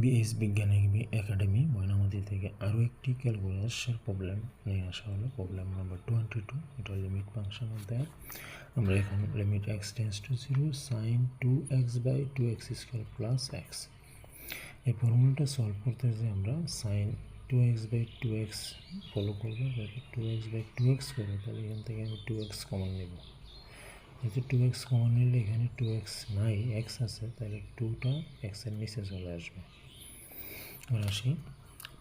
BS বিজ্ঞান academy Mainamati থেকে আরও একটি ক্যালকুলাসের প্রবলেম নিয়ে আসা হলো। প্রবলেম নাম্বার 22, এটা লিমিট ফাংশন অধ্যায়। আমরা এখন limit x tends to 0 sin 2x/2x² plus x এই ফর্মুলাটা সলভ করতে যে আমরা sin 2x/2x ফলো করবো। যাতে 2x/2x করবো তাহলে এখান থেকে আমি 2x কমন নেব। যেহেতু 2x কমন নিলে এখানে 2x নাই, x আছে, তাহলে 2টা এক্সের নিচে চলে আসবে। এবার আসি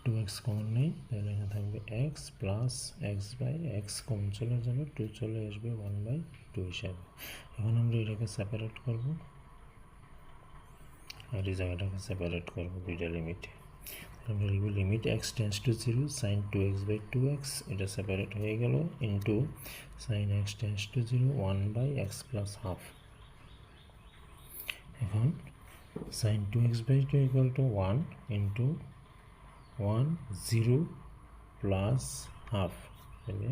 2x কমন নেই, তাহলে এখানে থাকবে x প্লাস x/x কমন চলে যাবে, 2 চলে আসবে 1/2 হিসাবে। এখন আমরা এটাকে সেপারেট করব আর এই জায়গাটাকে সেপারেট করবো দুইটা লিমিটে। আমরা লিখব limit x tends to 0 sin 2x/2x, এটা সেপারেট হয়ে গেল, into sin x tends to 0 1/x plus half. এখন sin 2x/2 equal to 1 into 1 0 plus half, তাহলে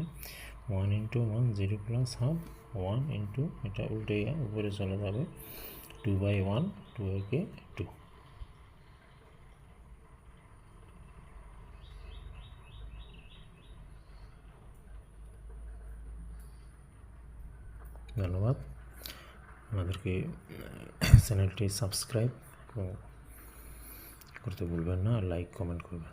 1 ইন্টু 1 0 প্লাস হাফ, 1 ইন্টু এটা উল্টে উপরে চলে যাবে 2/1, 2 একে 2। ধন্যবাদ। আমাদেরকে চ্যানেলটি সাবস্ক্রাইব করতে ভুলবেন না, আর লাইক কমেন্ট করবেন।